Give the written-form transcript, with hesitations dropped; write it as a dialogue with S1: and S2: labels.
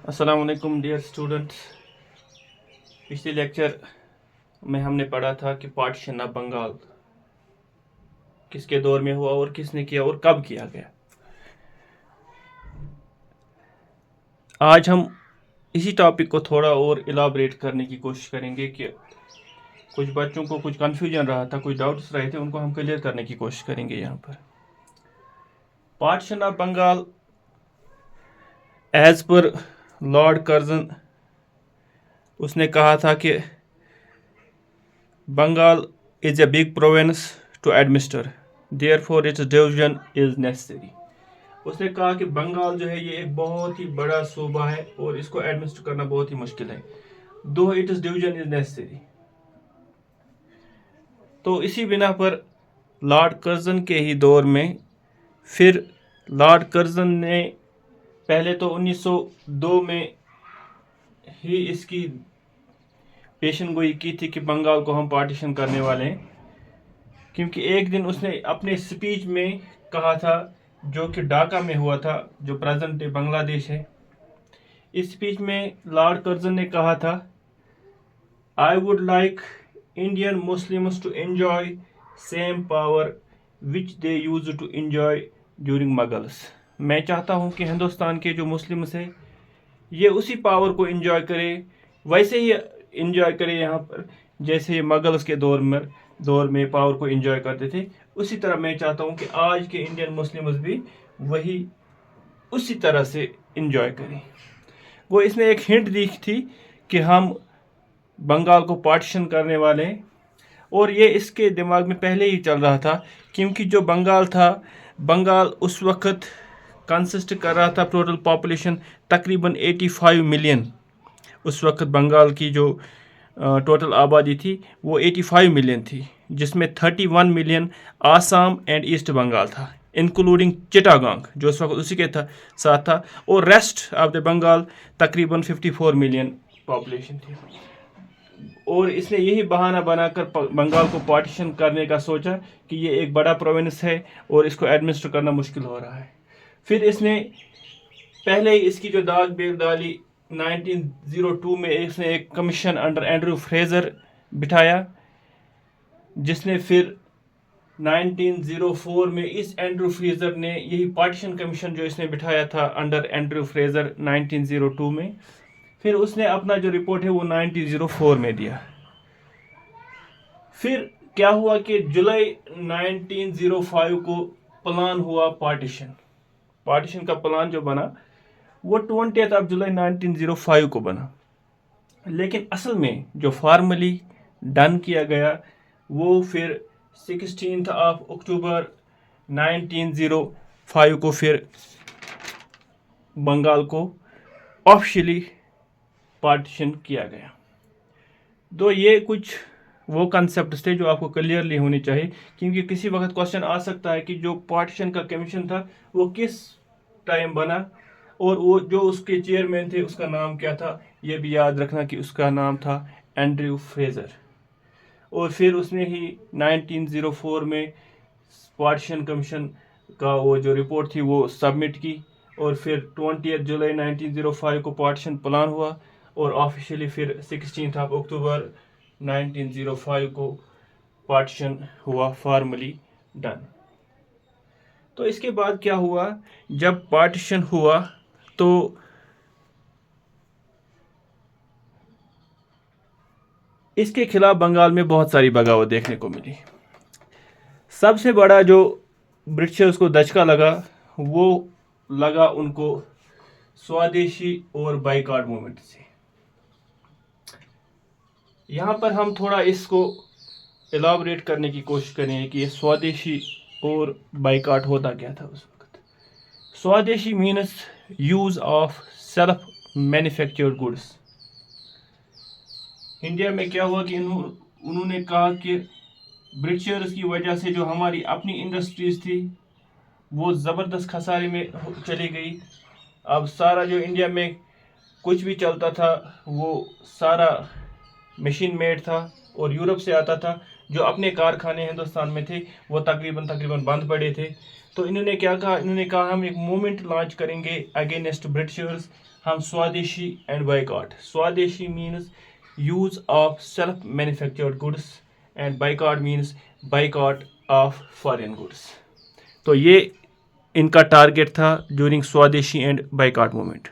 S1: अस्सलाम वालेकुम dear students. पिछले लेक्चर में हमने पढ़ा था कि पार्टीशन ऑफ बंगाल किसके दौर में हुआ और किसने किया और कब किया गया। आज हम इसी टॉपिक को थोड़ा और इलाबरेट करने की कोशिश करेंगे कि कुछ बच्चों को कुछ कन्फ्यूजन रहा था, कुछ डाउट्स रहे थे, उनको हम क्लियर करने की कोशिश करेंगे। यहाँ पर partition of Bengal as per Lord Curzon उसने कहा था कि Bengal is a big province to administer, therefore its division is necessary. उसने कहा कि बंगाल जो है ये एक बहुत ही बड़ा सूबा है और इसको एडमिनिस्टर करना बहुत ही मुश्किल है, दो इट्स डिवीजन इज नेसेसरी। तो इसी बिना पर लॉर्ड कर्जन के ही दौर में फिर लॉर्ड कर्जन ने पहले तो 1902 में ही इसकी पेशन गोई की थी कि बंगाल को हम पार्टीशन करने वाले हैं, क्योंकि एक दिन उसने अपने स्पीच में कहा था जो कि ढाका में हुआ था, जो प्रेजेंट डे बांग्लादेश है। इस स्पीच में लॉर्ड कर्जन ने कहा था, I would like Indian Muslims to enjoy same power which they used to enjoy during Mughals. मैं चाहता हूं कि हिंदुस्तान के जो मुस्लिम्स हैं ये उसी पावर को एंजॉय करे, वैसे ही एंजॉय करे यहाँ पर जैसे ये मुगल्स के दौर में पावर को एंजॉय करते थे। उसी तरह मैं चाहता हूँ कि आज के इंडियन मुस्लिम्स भी वही उसी तरह से एंजॉय करें। वो इसने एक हिंट दी थी कि हम बंगाल को पार्टीशन करने वाले हैं, और ये इसके दिमाग में पहले ही चल रहा था, क्योंकि जो बंगाल था, बंगाल उस वक्त कंसिस्ट कर रहा था टोटल पॉपुलेशन तकरीबन 85 मिलियन। उस वक्त बंगाल की जो टोटल आबादी थी वो 85 मिलियन थी, जिसमें 31 million Assam and East Bengal था, इंक्लूडिंग चिटागांग जो उस वक्त उसी के साथ था, और रेस्ट ऑफ द बंगाल तकरीबन 54 मिलियन पॉपुलेशन थी। और इसने यही बहाना बनाकर बंगाल को पार्टीशन करने का सोचा कि ये एक बड़ा प्रोविंस है और इसको एडमिनिस्टर करना मुश्किल हो रहा है। फिर इसने पहले ही इसकी जो दाग बेल डाली 1902 में, इसने एक कमीशन अंडर एंड्रू फ्रेजर बिठाया, जिसने फिर 1904 में इस एंड्रू फ्रेजर ने यही पार्टीशन कमीशन जो इसने बिठाया था अंडर एंड्रू फ्रेजर 1902 में, फिर उसने अपना जो रिपोर्ट है वो 1904 में दिया। फिर क्या हुआ कि जुलाई 1905 को प्लान हुआ पार्टीशन का प्लान जो बना वो 20 जुलाई 1905 को बना, लेकिन असल में जो फॉर्मली डन किया गया वो फिर 16 अक्टूबर 1905 को फिर बंगाल को ऑफिशियली पार्टीशन किया गया। तो ये कुछ वो कंसेप्ट थे जो आपको क्लियरली होनी चाहिए, क्योंकि किसी वक्त क्वेश्चन आ सकता है कि जो पार्टीशन का कमीशन था वो किस टाइम बना और वो जो उसके चेयरमैन थे उसका नाम क्या था। ये भी याद रखना कि उसका नाम था एंड्रू फ्रेजर। और फिर उसने ही 1904 में पार्टीशन कमीशन का वो जो रिपोर्ट थी वो सबमिट की, और फिर 20 जुलाई 1905 को पार्टीशन प्लान हुआ, और ऑफिशियली फिर 16 अक्टूबर 1905 को पार्टीशन हुआ, फॉर्मली डन। तो इसके बाद क्या हुआ, जब पार्टीशन हुआ तो इसके खिलाफ बंगाल में बहुत सारी बगावत देखने को मिली। सबसे बड़ा जो ब्रिटिशर्स को दचका लगा वो लगा उनको स्वदेशी और बाइकआउट मूवमेंट से। यहाँ पर हम थोड़ा इसको एलाबरेट करने की कोशिश करेंगे कि ये स्वदेशी और बाइकआउट होता क्या था उस वक्त। स्वदेशी means use of self manufactured goods. India में क्या हुआ कि उन्होंने कहा कि ब्रिटिशर्स की वजह से जो हमारी अपनी इंडस्ट्रीज थी वो ज़बरदस्त खसारे में चली गई। अब सारा जो इंडिया में कुछ भी चलता था वो सारा मशीन मेड था और यूरोप से आता था। जो अपने कारखाने हिंदुस्तान में थे वो तकरीबन बंद पड़े थे। तो इन्होंने क्या कहा, इन्होंने कहा हम एक मूवमेंट लॉन्च करेंगे अगेंस्ट ब्रिटिशर्स, ہم swadeshi and boycott. Swadeshi means use of self manufactured goods and boycott means boycott of foreign goods. تو یہ ان کا ٹارگیٹ تھا during swadeshi and boycott movement.